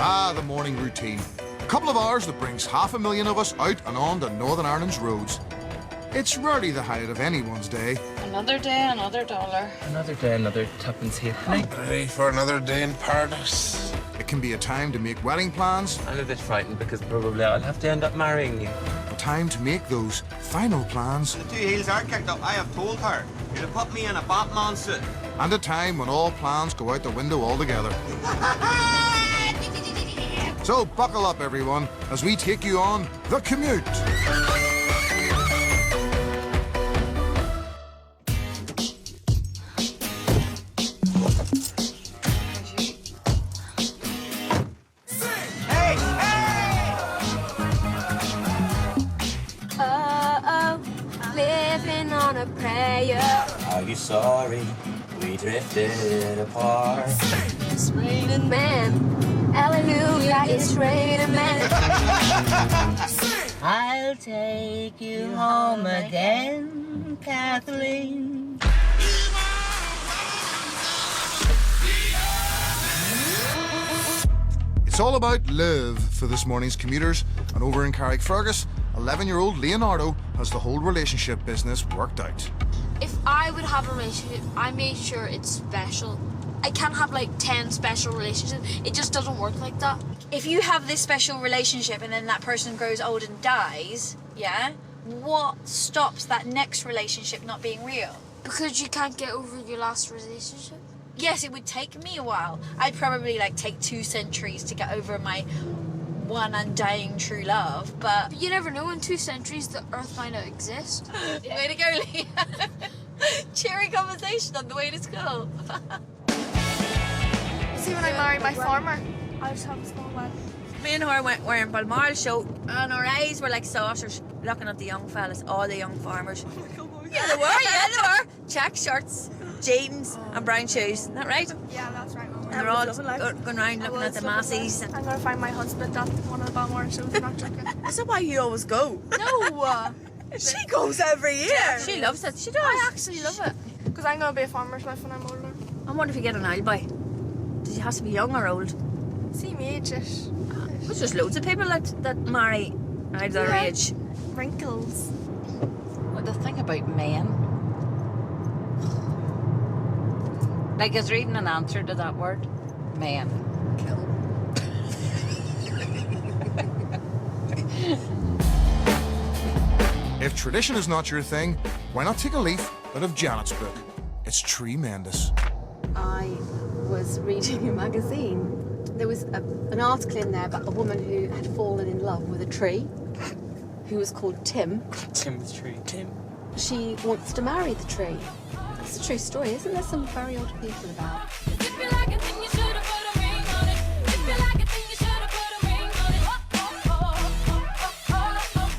Ah, the morning routine. A couple of hours that brings 500,000 of us out and on to Northern Ireland's roads. It's rarely the height of anyone's day. Another day, another dollar. Another day, another tuppence halfpenny. Ready for another day in paradise. It can be a time to make wedding plans. I'm a bit frightened because probably I'll have to end up marrying you. A time to make those final plans. The 2 heels are kicked up. I have told her. You'll put me in a Batman suit. And a time when all plans go out the window altogether. So buckle up, everyone, as we take you on The Commute. Living on a prayer. Are you sorry we drifted apart? It's raining man. Hallelujah, it's raining man. I'll take you home again, Kathleen. It's all about love for this morning's commuters, and over in Carrickfergus, 11-year-old Leonardo has the whole relationship business worked out. If I would have a relationship, I make sure it's special. I can't have like 10 special relationships. It just doesn't work like that. If you have this special relationship and then that person grows old and dies, yeah, what stops that next relationship not being real? Because you can't get over your last relationship. Yes, it would take me a while. I'd probably like take 2 centuries to get over my one undying true love, but you never know, in 2 centuries the earth might not exist. Way to go, Leah. Cheery conversation on the way to school. See, when I married my farmer, I just have a small wedding. Me and her were in Balmoral show, and our eyes were like saucers looking at the young fellas, all the young farmers. Oh my God, yeah, they were. Check shirts, jeans, and brown shoes. Isn't that right? Yeah, that's right. And they're all going around looking at the massies. I'm going to find my husband at one of the Balmoral shows. I'm not joking. Is that why you always go? No. She goes every year. Yeah, she loves it. She does. I actually love it. Because I'm going to be a farmer's wife when I'm older. I wonder if you get an alibi. Does it have to be young or old? Same age-ish. There's just loads of people that marry at their age. Wrinkles. Well, the thing about men, like, is there even an answer to that word? Men. Kill. If tradition is not your thing, why not take a leaf out of Janet's book? It's tremendous. I was reading a magazine. There was an article in there about a woman who had fallen in love with a tree, who was called Tim. Tim the tree. Tim. She wants to marry the tree. It's a true story, isn't there? Some very odd people about.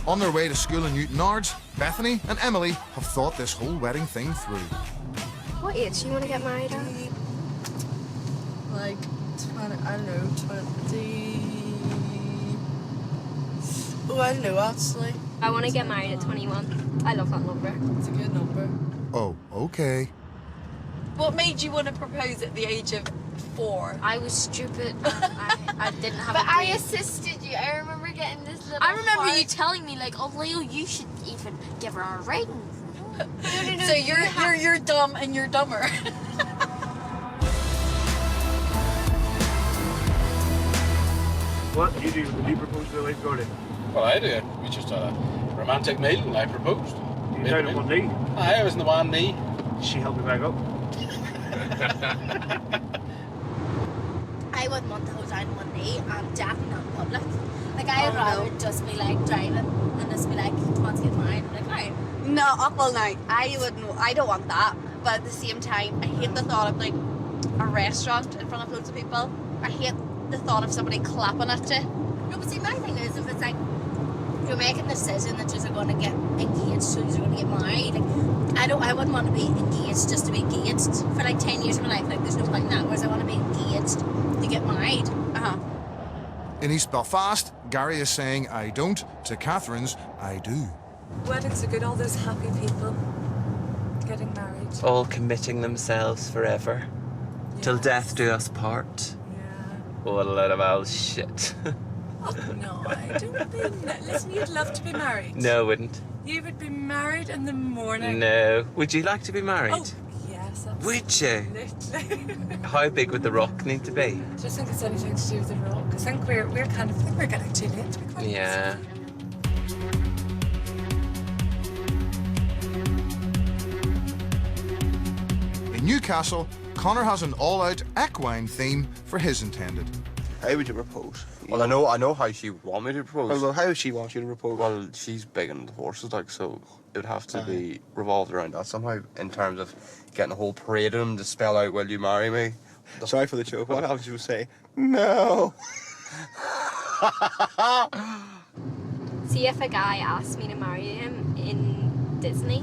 On their way to school in Newton Ards, Bethany and Emily have thought this whole wedding thing through. What age do you want to get married at? Like 20, I don't know, 20. Oh, I don't know actually. I want to get married at 21. I love that number. It's a good number. Oh, okay. What made you want to propose at the age of 4? I was stupid. I didn't have But a I brain. assisted you. I remember getting this little I remember heart. you telling me, like, oh, Leo, you should even give her a ring. No, So you're dumb and you're dumber. What did you do? Did you propose to the wife, Gordon? Well, I did. We just had a romantic meal and I proposed. You down on one knee? I was in the one knee. She helped me back up. I wouldn't want to hold down one knee and definitely not in public. Like, I'd rather just be like driving and just be like, let's get married. I'm like, alright. No, well, now I don't want that. But at the same time, I hate the thought of like a restaurant in front of loads of people. I hate the thought of somebody clapping at you. No, but see, my thing is, if it's like, you're making a decision that you're going to get engaged, so you're going to get married, like, I wouldn't want to be engaged just to be engaged for like 10 years of my life. Like, there's no point in that, whereas I want to be engaged to get married. In East Belfast, Gary is saying I don't to Catherine's I do. Weddings are good, all those happy people getting married. All committing themselves forever. Till death do us part. Yeah. whole lot of old shit. Oh, no, I don't mean that. Listen, you'd love to be married. No, I wouldn't. You would be married in the morning. No. Would you like to be married? Oh, yes, Would you? absolutely. How big would the rock need to be? Do you think it's anything to do with the rock? I think we're kind of, I think we're getting too late to be quite Yeah. honest. In Newcastle, Connor has an all-out equine theme for his intended. How would you propose? Well, I know how she would want me to propose. Well, how would she want you to propose? Well, she's big into horses, like, so it would have to be revolved around that somehow, in terms of getting a whole parade of them to spell out, will you marry me? Sorry for the joke. What else would you say? No. See, if a guy asked me to marry him in Disney,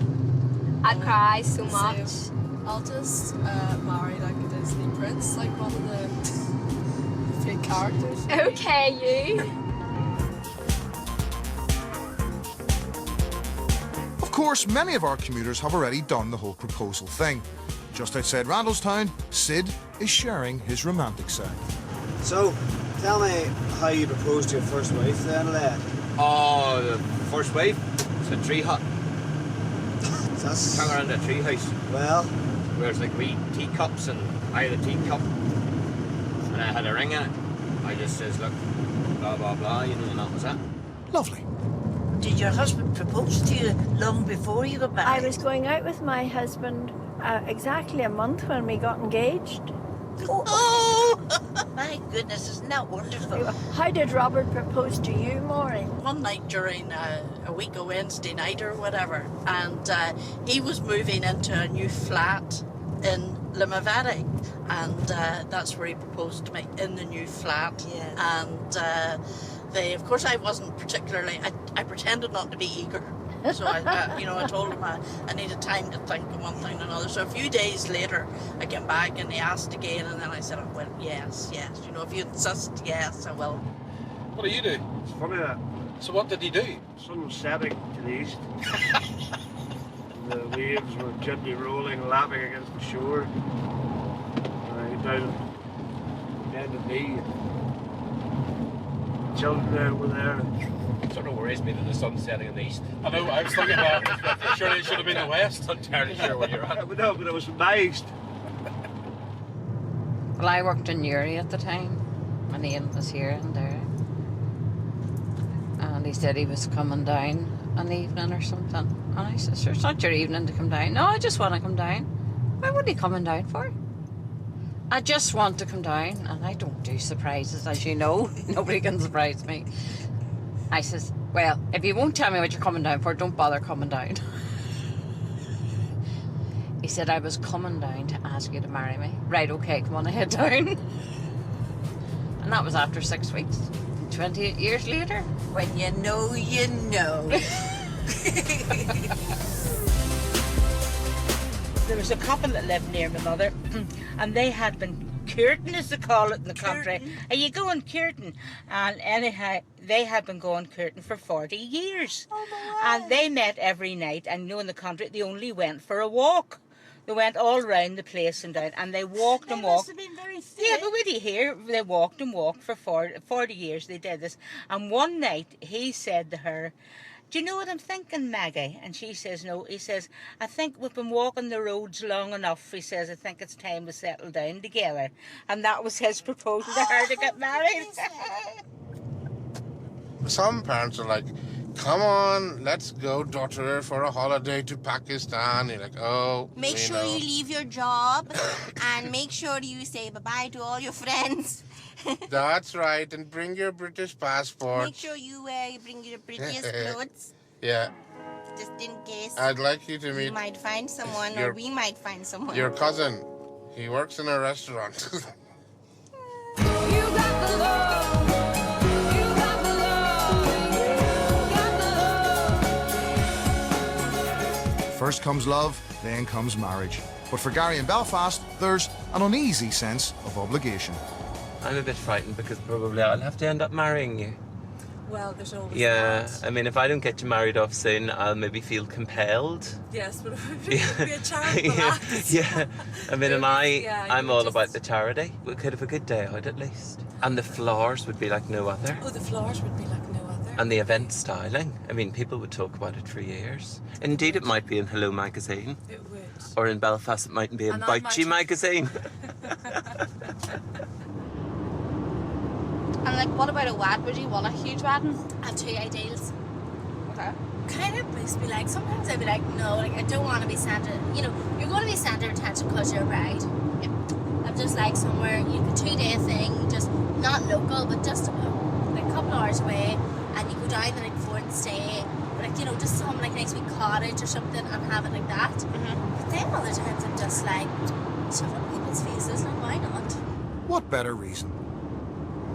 I'd cry so much. I'll just marry like a Disney prince, like one of the fake characters. Okay, you. Of course, many of our commuters have already done the whole proposal thing. Just outside Randallstown, Sid is sharing his romantic side. So, tell me how you proposed to your first wife then, lad. Oh, the first wife? It's a tree hut. That's... Hung around a tree house. Well? Where's like wee teacups and I had a teacup. And I had a ring in it. I just says, look, blah, blah, blah, you know, and that was it. Lovely. Did your husband propose to you long before you got married? I was going out with my husband exactly a month when we got engaged. Oh! My goodness, isn't that wonderful? How did Robert propose to you, Maureen? One night during a week, a Wednesday night or whatever, and he was moving into a new flat in Limavady, and that's where he proposed to me, in the new flat. Yes. And of course, I wasn't particularly, I pretended not to be eager. So I told him I needed time to think of one thing and another. So a few days later, I came back and he asked again, and then I said, well, yes. If you insist, yes, I will. What do you do? It's funny that. So what did he do? Sun was setting to the east. The waves were gently rolling, lapping against the shore. Down bended knee. Children were there. It sort of worries me that the sun's setting in the east. I know, I was thinking about it. Surely it should have been the west. I'm entirely sure where you're at. No, but it was my east. Well, I worked in Newry at the time, and Ian was here and there. And he said he was coming down an evening or something. And I said, sure, it's not your evening to come down. No, I just want to come down. What would he coming down for? I just want to come down, and I don't do surprises, as you know. Nobody can surprise me. I says, well, if you won't tell me what you're coming down for, don't bother coming down. He said, I was coming down to ask you to marry me. Right, okay, come on, head down. And that was after 6 weeks. 28 years later. When you know, you know. There was a couple that lived near my mother, and they had been courting, as they call it in the country. Are you going courting? And anyhow, they had been going courting for 40 years. Oh, and they met every night, and in the country, they only went for a walk. They went all round the place and down, and they walked and walked. Must have been very fit. Yeah, but what do you hear? They walked and walked for 40 years. They did this. And one night, he said to her, do you know what I'm thinking, Maggie? And she says, no. He says, I think we've been walking the roads long enough. He says, I think it's time we settle down together. And that was his proposal to her to get married. Some parents are like, come on, let's go, daughter, for a holiday to Pakistan. You're like, oh, Make sure you leave your job and make sure you say bye-bye to all your friends. That's right, and bring your British passport. Make sure you bring your British clothes. Yeah. Just in case. I'd like you to meet... You might find someone, or we might find someone. Your cousin. He works in a restaurant. First comes love, then comes marriage. But for Gary in Belfast, there's an uneasy sense of obligation. I'm a bit frightened because probably I'll have to end up marrying you. Well, there's always Yeah, that. I mean, if I don't get you married off soon, I'll maybe feel compelled. Yes, but it would be a charitable act. Yeah, I mean, and I'm you all would about just- the charity. We could have a good day out at least. And the flowers would be like no other. Oh, the flowers would be like no other. And the event styling. I mean, people would talk about it for years. Indeed, it might be in Hello magazine. It would. Or in Belfast, it might be in And I might- Bouchy magazine. And like, what about a wedding? Would you want a huge wedding? I have 2 ideals. Okay. Kind of makes me like, sometimes I'd be like, no, like I don't want to be centered. You know, you're going to be centre of attention because you're a bride. I'm just like somewhere, you know, a 2-day thing, just not local, but just like a couple of hours away, and you go down the night before and stay, like, you know, just some like nice wee cottage or something and have it like that. But then other times I'm just like, shove up people's faces, like why not? What better reason?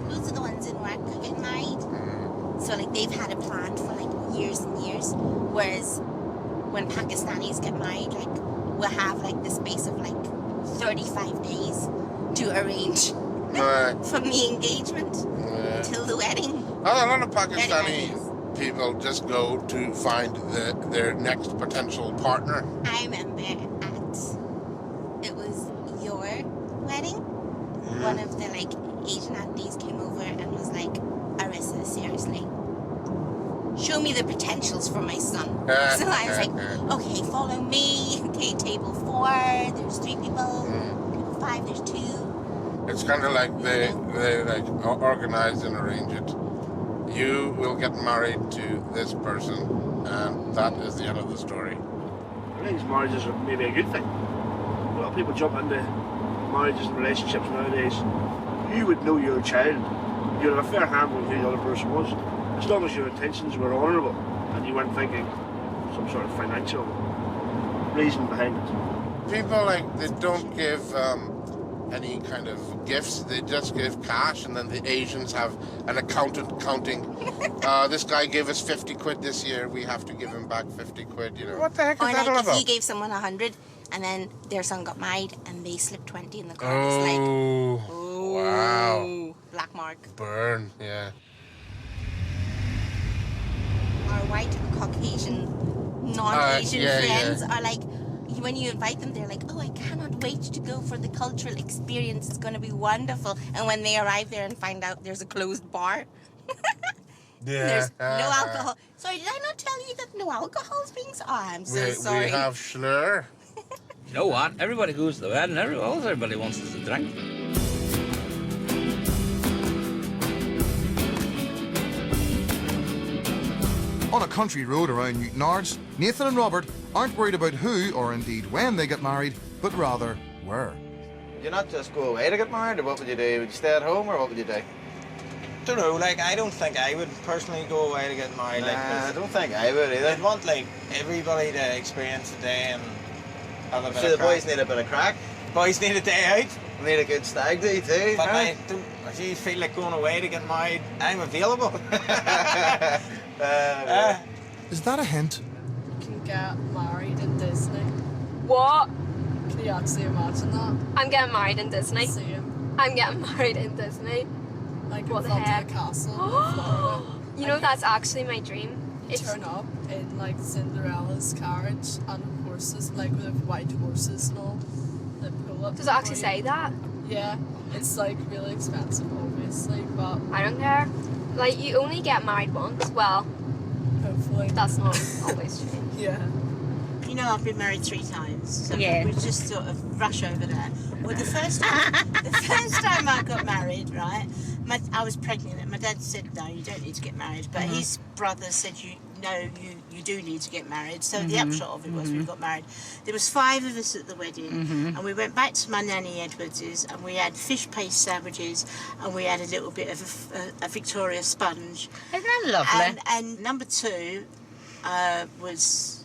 Those are the ones in work who get married. So like they've had it planned for like years and years. Whereas when Pakistanis get married, like we'll have like the space of like 35 days to arrange from the engagement till the wedding. A lot of Pakistani people just go to find their next potential partner. I remember it was your wedding. One of the like Asian aunties came over and was like, Arissa, seriously, show me the potentials for my son. So I was like, okay, follow me. Okay, table 4, there's 3 people. Table 5, there's 2. It's kind of like they like organize and arrange it. You will get married to this person, and that is the end of the story. I think marriages are maybe a good thing. A lot of people jump into marriages and relationships nowadays. You would know your child. You'd have a fair handle on who the other person was. As long as your intentions were honourable and you weren't thinking some sort of financial reason behind it. People they don't give any kind of gifts. They just give cash, and then the Asians have an accountant counting. This guy gave us 50 quid this year. We have to give him back 50 quid. You know what the heck is Or that like all if about? you gave someone 100 and then their son got married and they slipped 20 in the car. Oh, It's like, wow! Black mark. Burn, yeah. Our white Caucasian non-Asian yeah, friends yeah. are like, when you invite them, they're like, oh, I cannot wait to go for the cultural experience. It's going to be wonderful. And when they arrive there and find out there's a closed bar, there's no alcohol. Sorry, did I not tell you that no alcohol is being... Oh, I'm so sorry. We have Schlur. You know what? Everybody goes to the wedding. All everybody wants is a drink. On a country road around Newton Ards, Nathan and Robert aren't worried about who or indeed when they get married, but rather where. Would you not just go away to get married, or what would you do? Would you stay at home, or what would you do? Don't know, I don't think I would personally go away to get married. Nah, I don't think I would either. I'd want everybody to experience the day and have a bit So of the crack. boys need a bit of crack. Boys need a day out. Need a good stag do too. But huh? if you feel like going away to get married, I'm available. Is that a hint? You can get married in Disney. What? Can you actually imagine that? I'm getting married in Disney. Same. I'm getting married in Disney. Like What in the front heck? of a castle in Florida. You know, that's actually my dream. You turn up in like Cinderella's carriage and horses, like with white horses and all. That pull up. Does it actually say that? Yeah, it's like really expensive, obviously, but I don't care. Like, you only get married once. Well, hopefully. That's not always true. Yeah. You know, I've been married 3 times, so Yeah. we just sort of rush over there. Well, the first time I got married, right, I was pregnant, and my dad said, no, you don't need to get married. But his brother said, you do need to get married. So the upshot of it was we got married. There was 5 of us at the wedding, and we went back to my nanny Edwards's, and we had fish paste sandwiches, and we had a little bit of a Victoria sponge. Isn't that lovely? And number 2 was...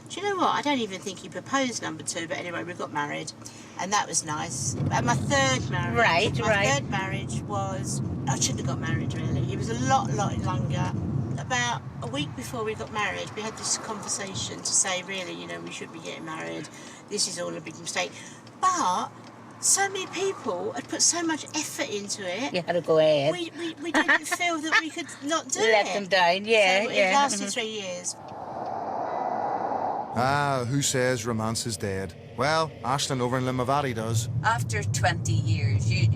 do you know what? I don't even think he proposed number 2, but anyway, we got married, and that was nice. And my third marriage, my third marriage was, I shouldn't have got married really. It was a lot longer. About a week before we got married, we had this conversation to say, really, you know, we should be getting married. This is all a big mistake. But so many people had put so much effort into it. You had to go ahead. We didn't feel that we could not do it. Let them down, yeah, So yeah. it lasted 3 years. Ah, who says romance is dead? Well, Ashton over in Limavady does. After 20 years, you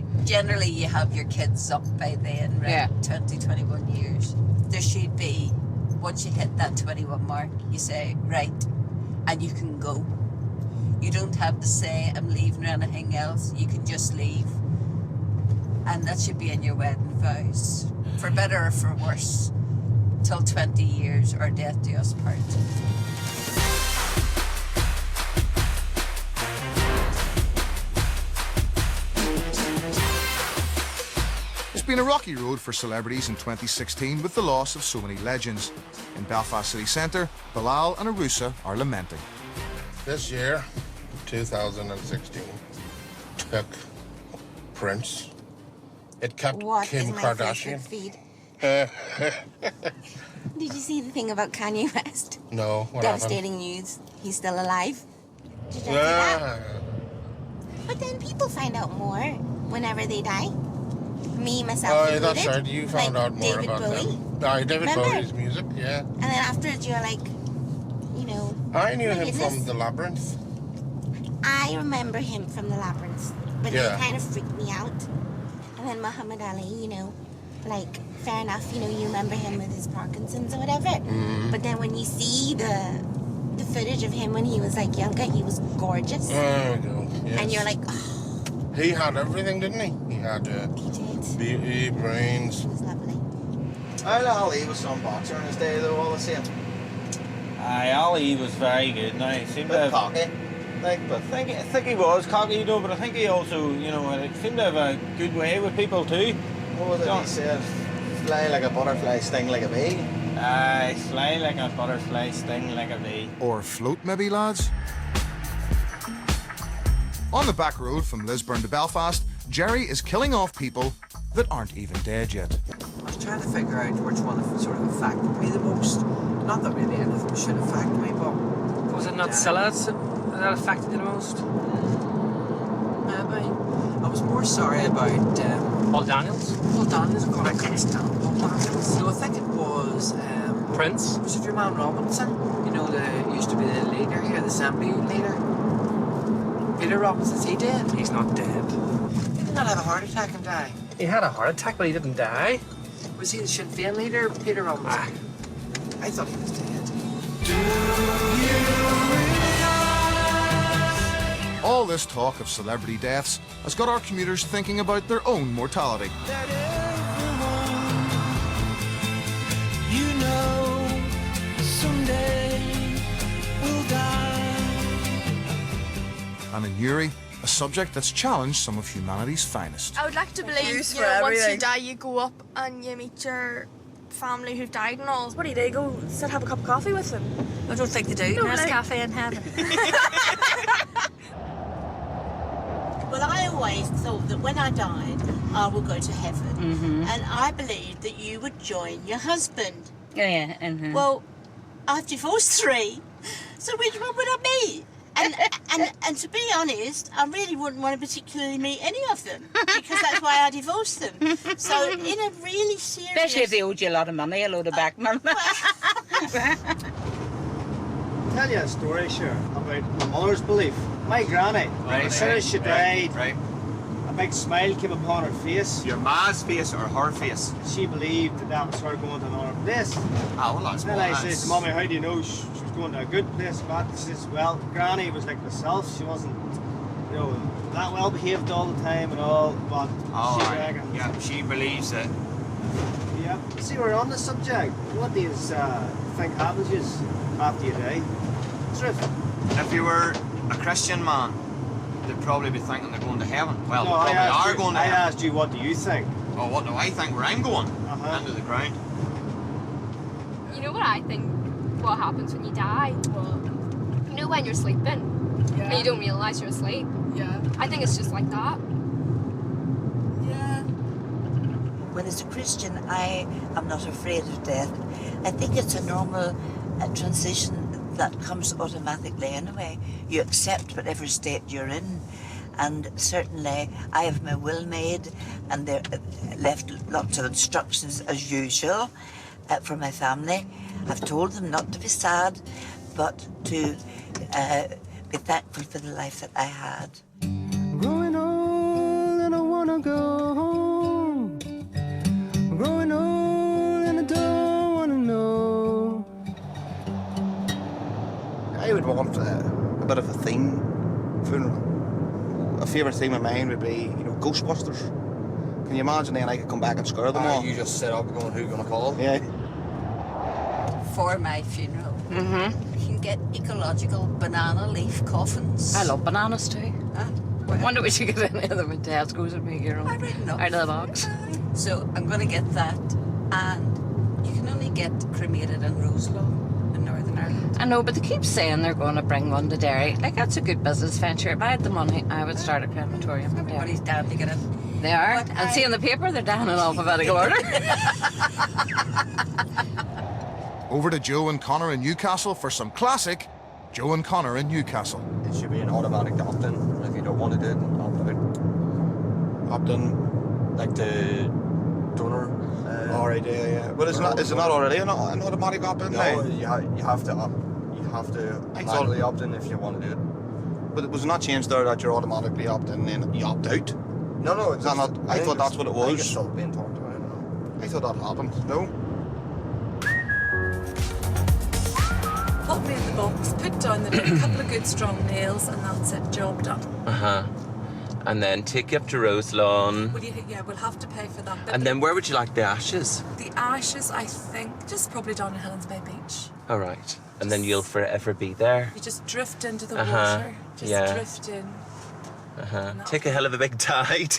have your kids up by then, right? Yeah. 20, 21 years. There should be, once you hit that 21 mark, you say, right, and you can go. You don't have to say, I'm leaving or anything else. You can just leave. And that should be in your wedding vows. For better or for worse. Till 20 years or death do us part. It's been a rocky road for celebrities in 2016 with the loss of so many legends. In Belfast city centre, Bilal and Arusa are lamenting. This year, 2016, took Prince. It kept What Kim is my Kardashian. Facebook feed? Did you see the thing about Kanye West? No, what Devastating news. He's still alive. Did you see happened? that? But then people find out more whenever they die. Me, myself Oh, included. that's right. You found out more David about Bowie. them. David Remember? Bowie's music, yeah. And then afterwards you're like, you know. I knew my him goodness. from The Labyrinth. I remember him from The Labyrinth. But Yeah. he kind of freaked me out. And then Muhammad Ali, you know, like, fair enough, you know, you remember him with his Parkinson's or whatever. Mhm. But then when you see the footage of him when he was like younger, he was gorgeous. There we go. Yes. And you're like, oh, He had everything, didn't he? He had beauty, brains. Ali was some boxer in his day, though, all the same. Aye, Ali was very good. Now, he seemed to have... cocky. Like, but I think he was cocky, you know, but I think he also, you know, seemed to have a good way with people too. What was it he said? Fly like a butterfly, sting like a bee. Aye, fly like a butterfly, sting like a bee. Or float, maybe, lads? On the back road from Lisburn to Belfast, Jerry is killing off people that aren't even dead yet. I was trying to figure out which one sort of affected me the most. Not that really anything should affect me, but... Was it not Salads that affected you the most? Maybe. I was more sorry about... Paul Daniels? Paul Daniels, God, I can't stand Paul Daniels. No, I think it was... Prince? Was it your man Robinson? You know, used to be the leader here, the assembly leader. Peter Robinson, is he dead? He's not dead. Did he not have a heart attack and die? He had a heart attack, but he didn't die. Was he the Sinn Féin leader, Peter Robinson? I thought he was dead. All this talk of celebrity deaths has got our commuters thinking about their own mortality. You know, someday we'll die. And in Uri, a subject that's challenged some of humanity's finest. I would like to believe, Use you for know, once you everything. die, you go up and you meet your family who've died and all. What do you do? Go sit have a cup of coffee with them? I don't think they do. No, There's like- cafe in heaven. Well, I always thought that when I died, I would go to heaven. Mhm. And I believed that you would join your husband. Yeah, mhm. Well, I've divorced 3, so which one would I meet? And to be honest, I really wouldn't want to particularly meet any of them because that's why I divorced them. So in a really serious... Especially if they owed you a lot of money, a load of back money. Tell you a story, sure, about my mother's belief. My granny, as soon as she died, a big smile came upon her face. Your ma's face or her face? She believed that was her going to another place. Oh, well, that's Then I said to Mummy, how do you know she was going to a good place? But she says, well, Granny was like myself. She wasn't, you know, that well behaved all the time and all, but Oh, she right. reckons. Yeah, she believes it. Yeah. See, we're on the subject. What do you think happens to you after you die? Truth. If you were a Christian man, they'd probably be thinking they're going to heaven. Well, No, they probably are going to I heaven. asked you, what do you think? Oh, what do I think? Where I'm going? Into the ground. You know what I think what happens when you die? You know when you're sleeping and you don't realise you're asleep? Yeah. I think it's just like that. When as a Christian, I am not afraid of death. I think it's a normal transition that comes automatically anyway. You accept whatever state you're in, And certainly I have my will made, and they left lots of instructions as usual for my family. I've told them not to be sad, but to be thankful for the life that I had. I'm growing old and I wanna go home. I'm growing old and I don't wanna know. I would want a bit of a theme funeral. A favourite theme of mine would be, Ghostbusters. Can you imagine then I could come back and scare them all? You just set up going, who you gonna call? Yeah. For my funeral, you can get ecological banana leaf coffins. I love bananas too. I wonder we should get any of them in Tesco's and make your own out of the box. So I'm going to get that, and you can only get cremated in Roselawn in Northern Ireland. I know, but they keep saying they're going to bring one to Derry. Like, that's a good business venture. If I had the money, I would start a crematorium in Derry. Everybody's down to get it. They are. And see in the paper, they're down in alphabetical order. Over to Joe and Connor in Newcastle for some classic Joe and Connor in Newcastle. It should be an automatic opt-in. If you don't want to do it, opt out. Opt-in, like the donor. Alright, yeah. But is it not already an automatic opt-in? No, you have to manually opt in if you want to do it. But was it not changed there that you're automatically opt-in and then you opt out? No, Is that not? I thought that's what it I think was. it's still being talked about. I don't know. I thought that happened. No. Pop me in the box, put down the date, a couple of good strong nails, and that's it, job done. And then take you up to Roselawn. We'll have to pay for that. But And then where would you like the ashes? the ashes, I think, just probably down in Helens Bay Beach. All right. And then you'll forever be there. You just drift into the Uh-huh. water, just Yeah. drift in. Take a hell of a big tide.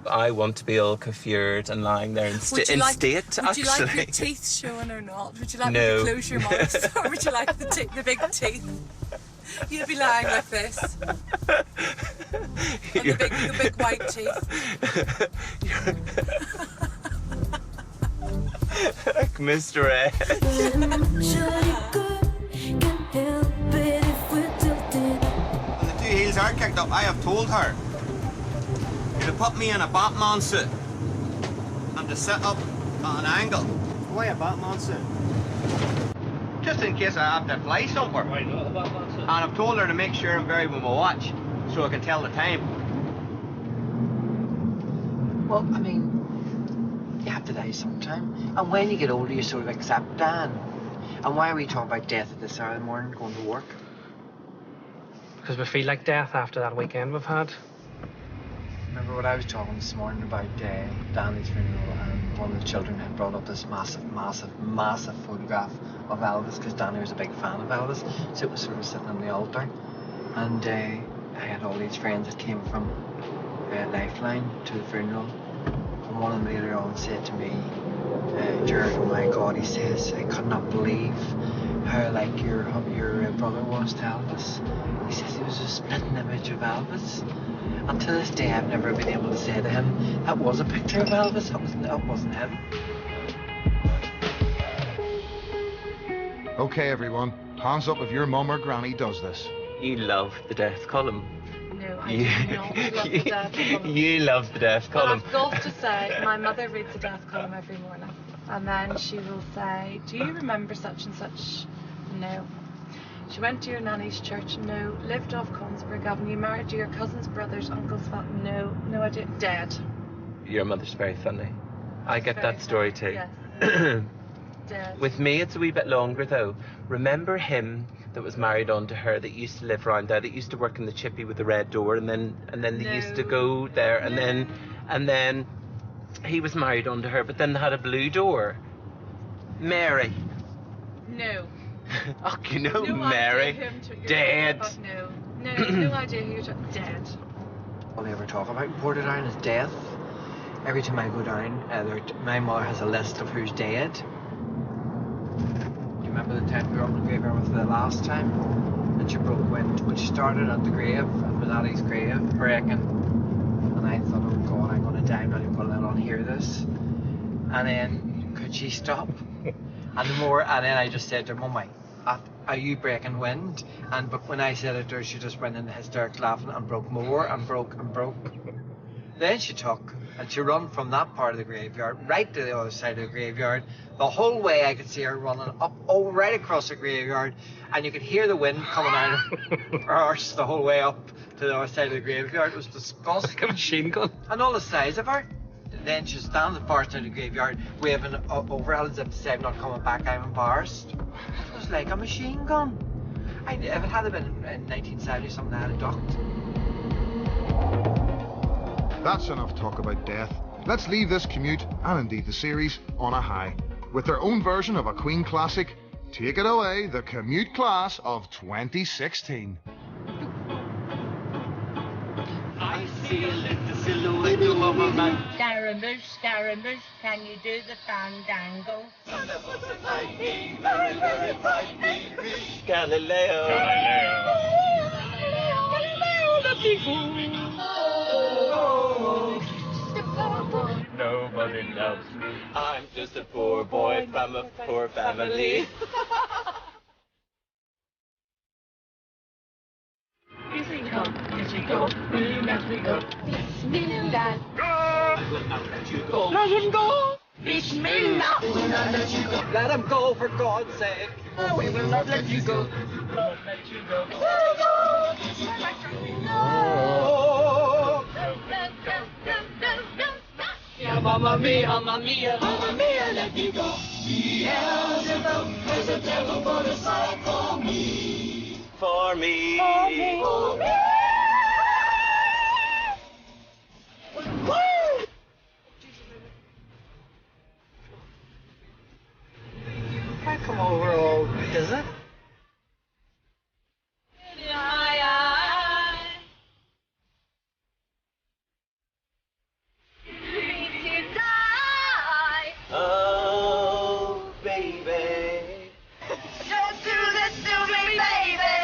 I want to be all coiffured and lying there in state, Would you actually. like your teeth showing or not? Would you like me No. to close your mouth? Or would you like the big teeth? You'd be lying like this. And the big white teeth. Like Mr. Ed. When the two heels are kicked up, I have told her to put me in a Batman suit and to sit up at an angle. Why a Batman suit? Just in case I have to fly somewhere. Why not a Batman suit? And I've told her to make sure I'm buried with my watch so I can tell the time. Well, I mean, you have to die sometime. And when you get older, you sort of accept that. And why are we talking about death at this hour of the morning, going to work? Because we feel like death after that weekend we've had. Remember what I was talking this morning about Danny's funeral, and one of the children had brought up this massive photograph of Elvis, because Danny was a big fan of Elvis, so it was sort of sitting on the altar. And I had all these friends that came from Lifeline to the funeral, and one of them later on said to me, Jared, oh my God, he says, I could not believe how like your brother was to Elvis. He says he was a splitting image of Elvis. And to this day, I've never been able to say to him, that was a picture of Elvis, that wasn't him. Okay, everyone, hands up if your mum or granny does this. You love the death column. No, I do not love the death column. You love the death column. But I've got to say, my mother reads the death column every morning. And then she will say, do you remember such and such? No. She went to your nanny's church? No. Lived off Consberg Avenue? Married to your cousin's brother's uncle's family? No. No idea. Dead. Your mother's very funny. I get Very that story too. Yes. Dead. With me, it's a wee bit longer though. Remember him that was married on to her, that used to live around there, that used to work in the chippy with the red door, and then they used to go there, and then he was married on to her, but then they had a blue door. Mary. No. Oh, you know No Mary. idea whom you're Dead. talking about. No idea who you're talking. Dead. All they ever talk about in Portadown is death. Every time I go down, my mother has a list of who's dead. Do you remember the time we were up in the graveyard with the last time? And she broke when she started at the grave, at my daddy's grave, breaking. And I thought, oh God, I'm going to die, I'm not even going to let on hear this. And then, could she stop? And then I just said to her, Mummy, are you breaking wind? But when I said it to her, she just went into hysterics laughing and broke more and broke and broke. Then she took and she run from that part of the graveyard right to the other side of the graveyard. The whole way I could see her running up, right across the graveyard, and you could hear the wind coming out of her arse the whole way up to the other side of the graveyard. It was disgusting. Like a machine gun. And all the size of her. Then she was standing at the far side of the graveyard, waving over as if to say, I'm not coming back, I'm embarrassed. It was like a machine gun. If it had been in 1970 something, I had a ducked. That's enough talk about death. Let's leave this commute, and indeed the series, on a high. With their own version of a Queen classic, take it away, the Commute class of 2016. I see a little silhouette of a man. Scaramouche, Scaramouche, can you do the fandango? Galileo. Nobody loves me. I'm just a poor boy from a poor family. Here we go, as we go. Bismillah. Will not let you go. Let him go. Bismillah. We will not let you go. Let him go, for God's sake. We will not let you go. We will not let you go. Mamma mia, let me go. Beelzebub, there's a devil put aside for me. For me. For me. For me. I come over all, is it? Oh, baby. Don't do this to me, baby.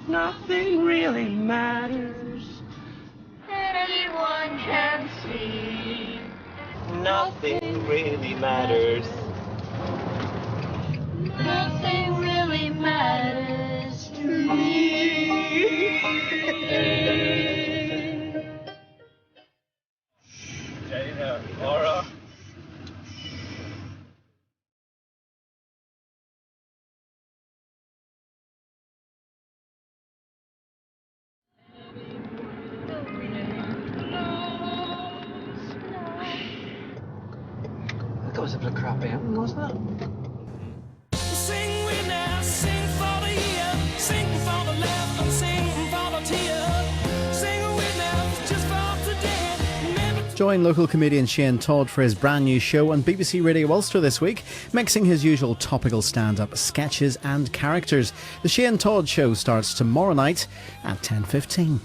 Nothing really matters. Anyone can see. Nothing really matters. Nothing really matters to me. Dana, Laura. That was a bit of crap ending, wasn't it? Sing with now, sing for the year, sing for the laugh and sing for the tear. Sing with now, just for today. Join local comedian Shane Todd for his brand new show on BBC Radio Ulster this week, mixing his usual topical stand-up sketches and characters. The Shane Todd Show starts tomorrow night at 10:15.